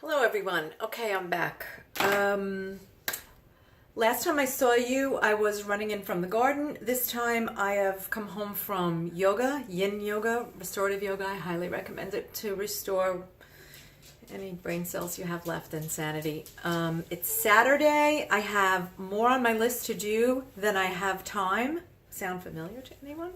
Hello everyone. Okay, I'm back. Last time I saw you, I was running in from the garden. This time I have come home from yoga, yin yoga, restorative yoga. I highly recommend it to restore any brain cells you have left and sanity. It's Saturday. I have more on my list to do than I have time. Sound familiar to anyone?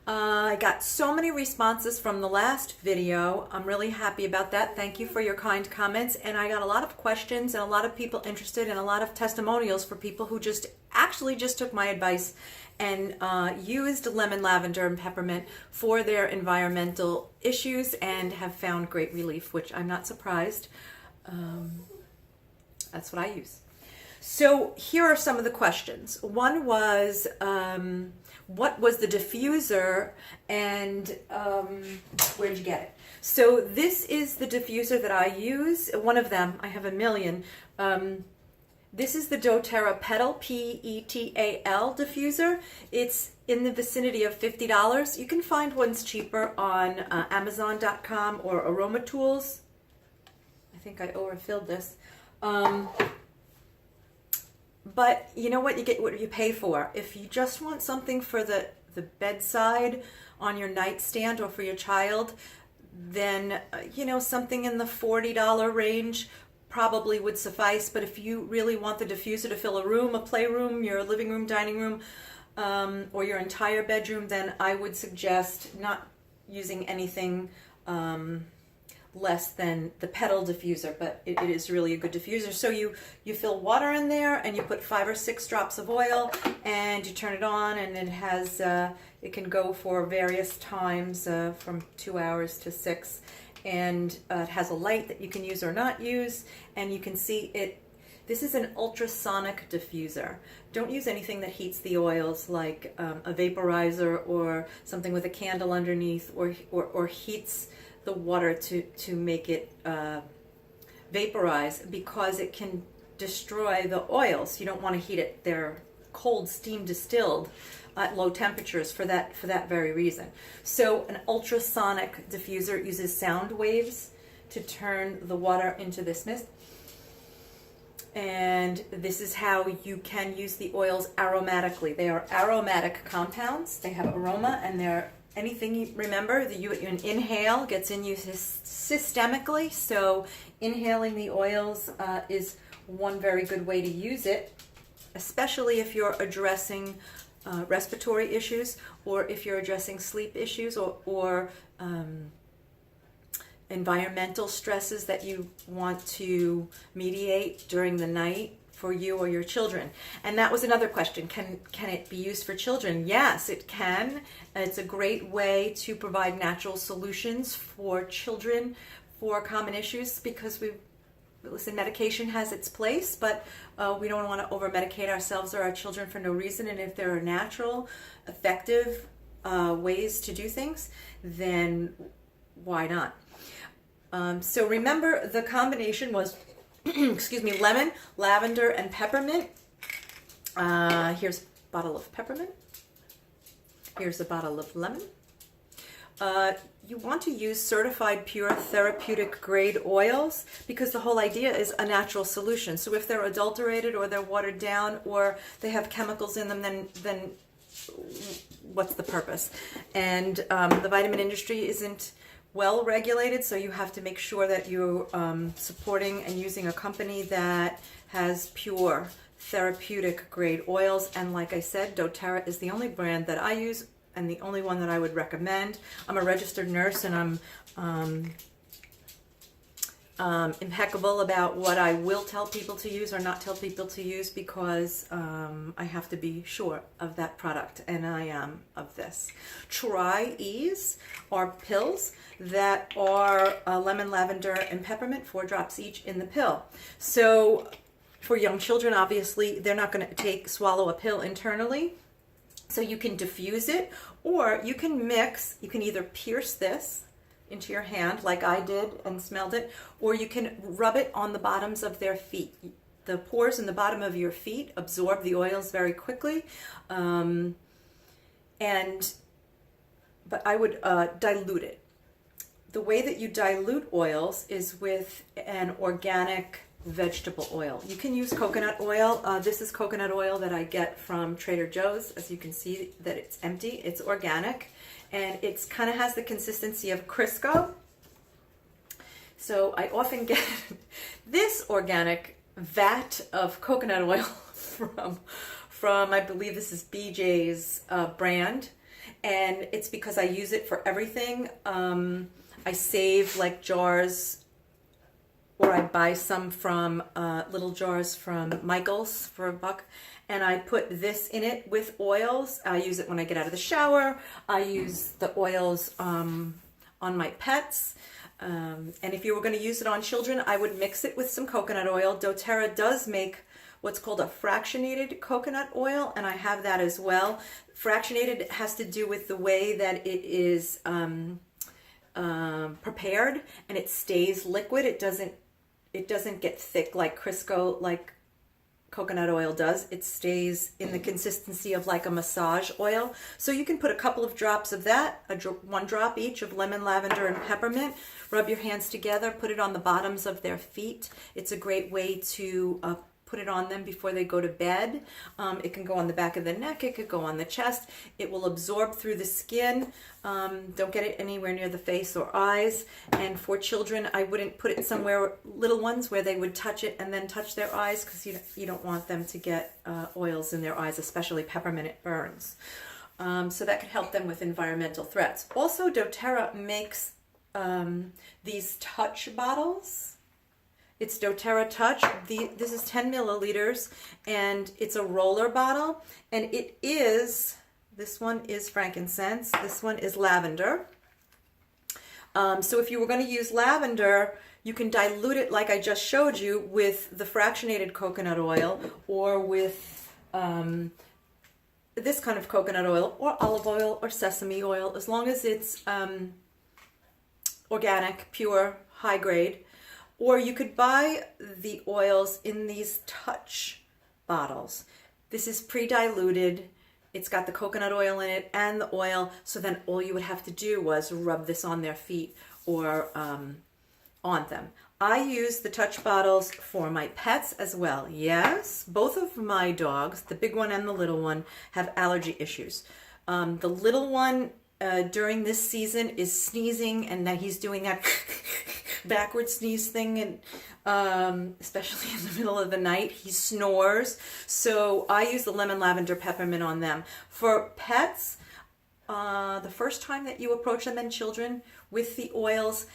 I got so many responses from the last video. I'm really happy about that. Thank you for your kind comments. And I got a lot of questions and a lot of people interested and a lot of testimonials for people who just took my advice and used lemon, lavender, and peppermint for their environmental issues and have found great relief, which I'm not surprised. That's what I use. So here are some of the questions. One was, what was the diffuser and where'd you get it? So this is the diffuser that I use. One of them, I have a million. This is the doTERRA Petal, P-E-T-A-L diffuser. It's in the vicinity of $50. You can find ones cheaper on Amazon.com or Aroma Tools. I think I overfilled this. But you know what? You get what you pay for. If you just want something for the bedside on your nightstand or for your child, then, something in the $40 range probably would suffice. But if you really want the diffuser to fill a room, a playroom, your living room, dining room, or your entire bedroom, then I would suggest not using anything less than the Petal diffuser, but it is really a good diffuser. So you fill water in there and you put 5 or 6 drops of oil and you turn it on, and it has it can go for various times from 2 hours to 6, and it has a light that you can use or not use, and you can see it. This is an ultrasonic diffuser. Don't use anything that heats the oils, like a vaporizer or something with a candle underneath, or heats the water to make it vaporize, because it can destroy the oils. You don't want to heat it. They're cold, steam distilled at low temperatures for that very reason. So an ultrasonic diffuser uses sound waves to turn the water into this mist. And this is how you can use the oils aromatically. They are aromatic compounds. They have aroma, and they're anything you remember that you inhale gets in you systemically. So inhaling the oils is one very good way to use it, especially if you're addressing respiratory issues, or if you're addressing sleep issues, or environmental stresses that you want to mediate during the night for you or your children. And that was another question. Can it be used for children? Yes, it can. It's a great way to provide natural solutions for children for common issues, because medication has its place, but we don't want to over-medicate ourselves or our children for no reason. And if there are natural, effective ways to do things, then why not? So remember, the combination was lemon, lavender, and peppermint. Here's a bottle of peppermint. Here's a bottle of lemon. You want to use certified pure therapeutic grade oils, because the whole idea is a natural solution. So if they're adulterated or they're watered down or they have chemicals in them, then what's the purpose? And the vitamin industry isn't well regulated, so you have to make sure that you're supporting and using a company that has pure therapeutic grade oils. And like I said, doTERRA is the only brand that I use and the only one that I would recommend. I'm a registered nurse, and I'm impeccable about what I will tell people to use or not tell people to use, because I have to be sure of that product, and I am of this. Tri-Ease are pills that are lemon, lavender, and peppermint, 4 drops each in the pill. So for young children, obviously, they're not going to swallow a pill internally. So you can diffuse it, or you can mix. You can either pierce this into your hand like I did and smelled it, or you can rub it on the bottoms of their feet. The pores in the bottom of your feet absorb the oils very quickly, but I would dilute it. the way that you dilute oils is with an organic vegetable oil. You can use coconut oil. This is coconut oil that I get from Trader Joe's. As you can see that it's empty, it's organic, and it's kind of has the consistency of Crisco. So I often get this organic vat of coconut oil from I believe this is BJ's brand, and it's because I use it for everything. I save like jars, or I buy some from little jars from Michael's for $1, and I put this in it with oils. I use it when I get out of the shower. I use the oils on my pets. And if you were going to use it on children, I would mix it with some coconut oil. doTERRA does make what's called a fractionated coconut oil, and I have that as well. Fractionated has to do with the way that it is prepared, and it stays liquid. It doesn't get thick like Crisco, like coconut oil does. It stays in the consistency of like a massage oil. So you can put a couple of drops of that, one drop each of lemon, lavender, and peppermint. Rub your hands together, put it on the bottoms of their feet. It's a great way to put it on them before they go to bed. It can go on the back of the neck, it could go on the chest. It will absorb through the skin. Don't get it anywhere near the face or eyes. And for children, I wouldn't put it somewhere, little ones, where they would touch it and then touch their eyes, because you don't want them to get oils in their eyes, especially peppermint, it burns. So that could help them with environmental threats. Also, doTERRA makes these touch bottles. It's doTERRA Touch. This is 10 milliliters, and it's a roller bottle, and this one is frankincense, this one is lavender. So if you were going to use lavender, you can dilute it like I just showed you with the fractionated coconut oil, or with this kind of coconut oil, or olive oil, or sesame oil, as long as it's organic, pure, high grade. Or you could buy the oils in these touch bottles. This is pre-diluted. It's got the coconut oil in it and the oil. So then all you would have to do was rub this on their feet or on them. I use the touch bottles for my pets as well. Yes, both of my dogs, the big one and the little one, have allergy issues. The little one during this season is sneezing, and that he's doing that backward sneeze thing, and especially in the middle of the night, he snores. So I use the lemon, lavender, peppermint on them. For pets, the first time that you approach them, and children, with the oils,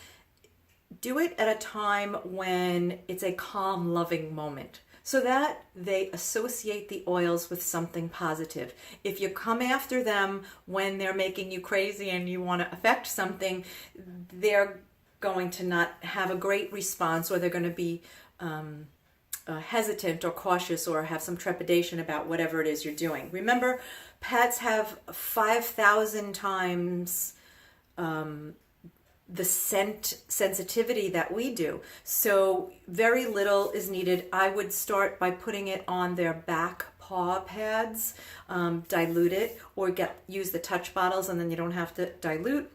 do it at a time when it's a calm, loving moment, so that they associate the oils with something positive. If you come after them when they're making you crazy and you want to affect something, they're going to not have a great response, or they're going to be hesitant or cautious, or have some trepidation about whatever it is you're doing. Remember, pets have 5,000 times the scent sensitivity that we do. So very little is needed. I would start by putting it on their back paw pads, dilute it, or use the touch bottles, and then you don't have to dilute.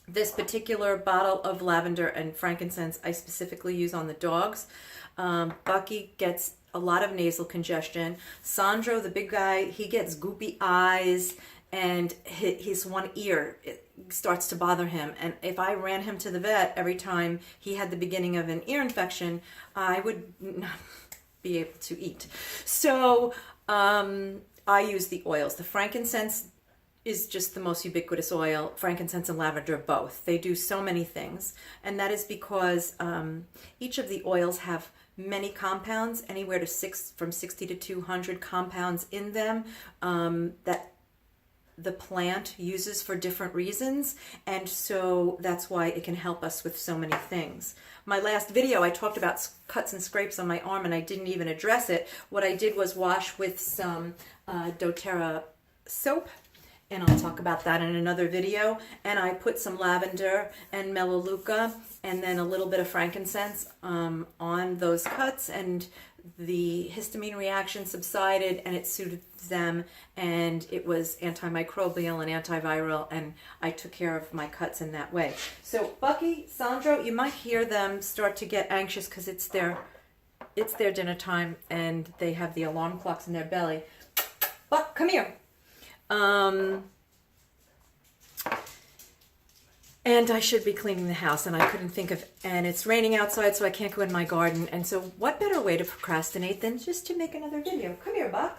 This particular bottle of lavender and frankincense I specifically use on the dogs. Bucky gets a lot of nasal congestion. Sandro, the big guy, he gets goopy eyes, and his one ear, it starts to bother him. And if I ran him to the vet every time he had the beginning of an ear infection, I would not be able to eat. So I use the oils. The frankincense is just the most ubiquitous oil. Frankincense and lavender both. They do so many things, and that is because each of the oils have many compounds, anywhere to from 60 to 200 compounds in them, that the plant uses for different reasons, and so that's why it can help us with so many things. My last video, I talked about cuts and scrapes on my arm, and I didn't even address it. What I did was wash with some doTERRA soap, and I'll talk about that in another video. And I put some lavender and melaleuca and then a little bit of frankincense on those cuts, and the histamine reaction subsided and it soothed them, and it was antimicrobial and antiviral, and I took care of my cuts in that way. So Bucky, Sandro, you might hear them start to get anxious because it's their dinner time and they have the alarm clocks in their belly. Buck, come here. And I should be cleaning the house, and I couldn't think of, and it's raining outside, so I can't go in my garden. And so what better way to procrastinate than just to make another video? Come here, Buck.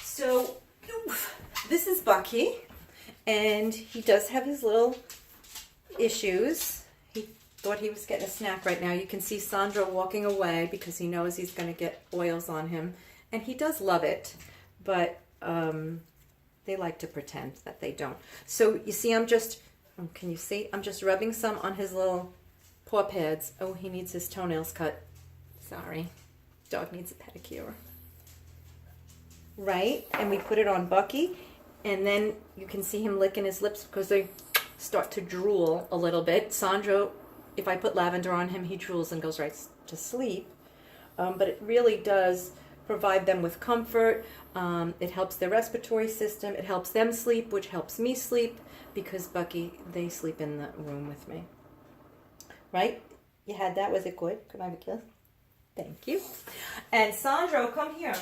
So this is Bucky, and he does have his little issues. He thought he was getting a snack right now. You can see Sandro walking away because he knows he's going to get oils on him, and he does love it, but they like to pretend that they don't. So you see, can you see? I'm just rubbing some on his little paw pads. Oh, he needs his toenails cut. Sorry. Dog needs a pedicure. Right? And we put it on Bucky, and then you can see him licking his lips because they start to drool a little bit. Sandro, if I put lavender on him, he drools and goes right to sleep. But it really does provide them with comfort. It helps their respiratory system. It helps them sleep, which helps me sleep, because Bucky, they sleep in the room with me. Right? You had that? Was it good? Could I have a kiss? Thank you. And Sandro, come here.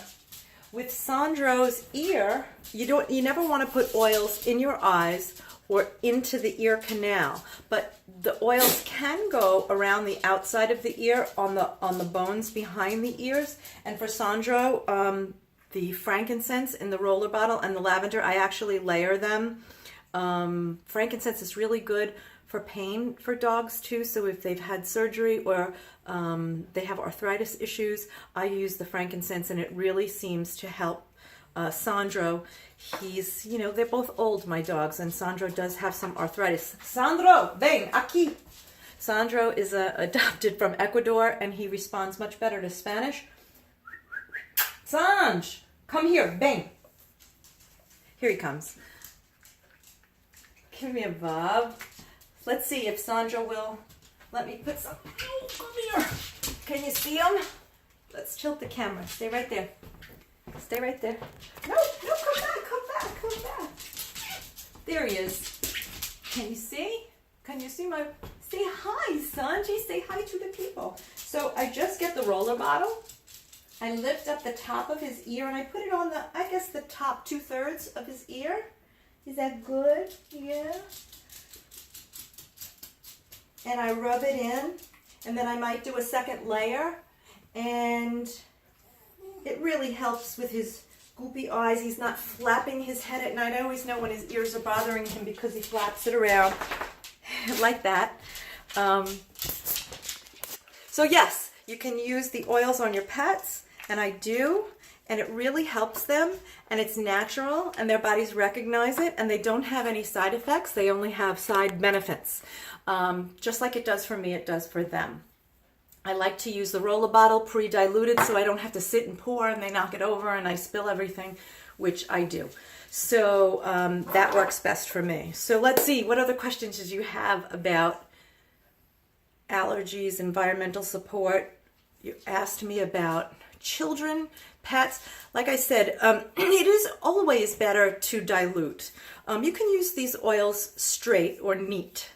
With Sandro's ear, you never want to put oils in your eyes or into the ear canal, but the oils can go around the outside of the ear on the bones behind the ears. And for Sandro, the frankincense in the roller bottle and the lavender, I actually layer them. Frankincense is really good for pain for dogs too. So if they've had surgery or they have arthritis issues, I use the frankincense, and it really seems to help Sandro. He's, they're both old, my dogs, and Sandro does have some arthritis. Sandro, ven aquí. Sandro is adopted from Ecuador, and he responds much better to Spanish. Sanj, come here, ven. Here he comes. Come here, Bob. Let's see if Sandro will let me put some. Oh, come here. Can you see him? Let's tilt the camera. Stay right there. Stay right there. No, come back. There he is. Can you see? Can you see my... Say hi, Sanji. Say hi to the people. So I just get the roller bottle. I lift up the top of his ear, and I put it on the top 2/3 of his ear. Is that good? Yeah. And I rub it in, and then I might do a second layer, and it really helps with his goopy eyes. He's not flapping his head at night. I always know when his ears are bothering him because he flaps it around like that. So yes, you can use the oils on your pets, and I do. And it really helps them, and it's natural, and their bodies recognize it, and they don't have any side effects. They only have side benefits. Just like it does for me, it does for them. I like to use the roller bottle pre-diluted so I don't have to sit and pour and they knock it over and I spill everything, which I do. So that works best for me. So let's see, what other questions did you have about allergies, environmental support? You asked me about children, pets. Like I said, it is always better to dilute. You can use these oils straight or neat.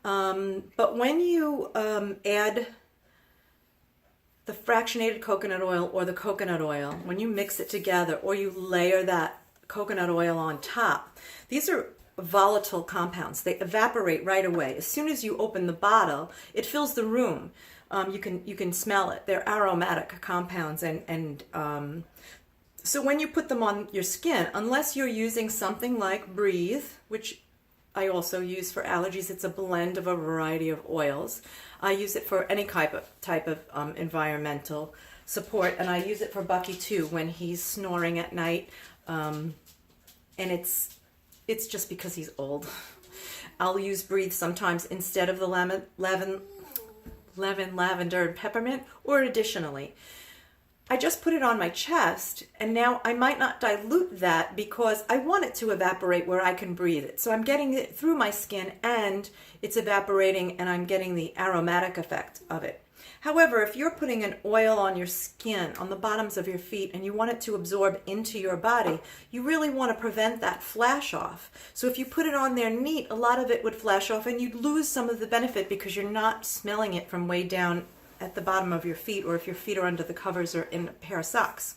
But when you add the fractionated coconut oil or the coconut oil, when you mix it together or you layer that coconut oil on top, these are volatile compounds. They evaporate right away. As soon as you open the bottle, it fills the room. You can smell it. They're aromatic compounds, and so when you put them on your skin, unless you're using something like Breathe, which I also use for allergies, it's a blend of a variety of oils. I use it for any type of environmental support, and I use it for Bucky too when he's snoring at night, and it's just because he's old. I'll use Breathe sometimes instead of the lavender, and peppermint, or additionally. I just put it on my chest, and now I might not dilute that because I want it to evaporate where I can breathe it. So I'm getting it through my skin and it's evaporating, and I'm getting the aromatic effect of it. However, if you're putting an oil on your skin, on the bottoms of your feet, and you want it to absorb into your body, you really want to prevent that flash off. So if you put it on there neat, a lot of it would flash off and you'd lose some of the benefit because you're not smelling it from way down at the bottom of your feet, or if your feet are under the covers or in a pair of socks.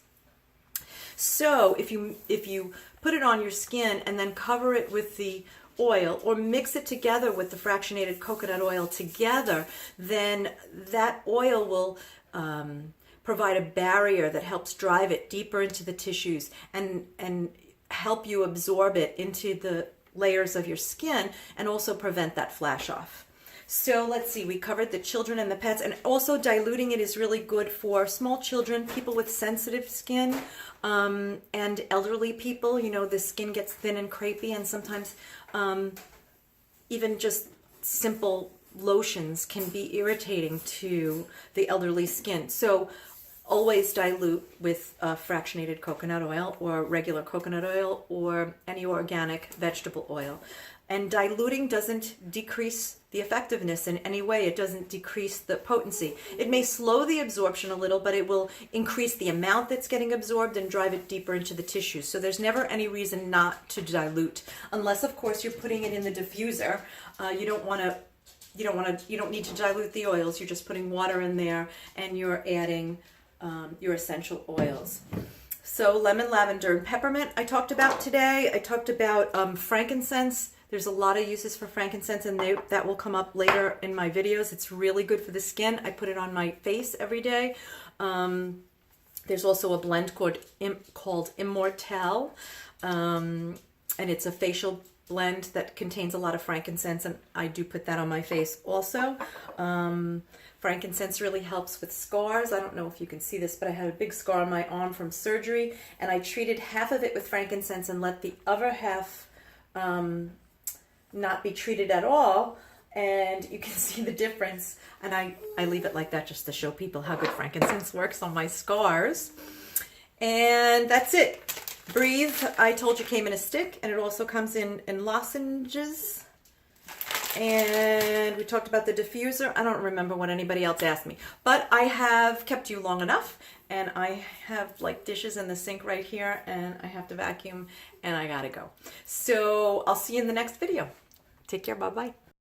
So if you put it on your skin and then cover it with the oil, or mix it together with the fractionated coconut oil together, then that oil will provide a barrier that helps drive it deeper into the tissues and help you absorb it into the layers of your skin, and also prevent that flash off. So let's see, we covered the children and the pets, and also diluting it is really good for small children, people with sensitive skin, and elderly people. You know, the skin gets thin and crepey, and sometimes even just simple lotions can be irritating to the elderly skin. So always dilute with fractionated coconut oil or regular coconut oil or any organic vegetable oil. And diluting doesn't decrease the effectiveness in any way. It doesn't decrease the potency. It may slow the absorption a little, but it will increase the amount that's getting absorbed and drive it deeper into the tissue. So there's never any reason not to dilute, unless of course you're putting it in the diffuser. You don't need to dilute the oils. You're just putting water in there and you're adding your essential oils. So lemon, lavender, and peppermint I talked about today. I talked about frankincense. There's a lot of uses for frankincense, and that will come up later in my videos. It's really good for the skin. I put it on my face every day. There's also a blend called Immortelle, and it's a facial blend that contains a lot of frankincense, and I do put that on my face also. Frankincense really helps with scars. I don't know if you can see this, but I had a big scar on my arm from surgery, and I treated half of it with frankincense and let the other half not be treated at all, and you can see the difference. And I leave it like that just to show people how good frankincense works on my scars. And that's it. Breathe, I told you, came in a stick, and it also comes in lozenges. And we talked about the diffuser. I don't remember what anybody else asked me, but I have kept you long enough, and I have like dishes in the sink right here, and I have to vacuum, and I gotta go. So I'll see you in the next video. Take care. Bye-bye.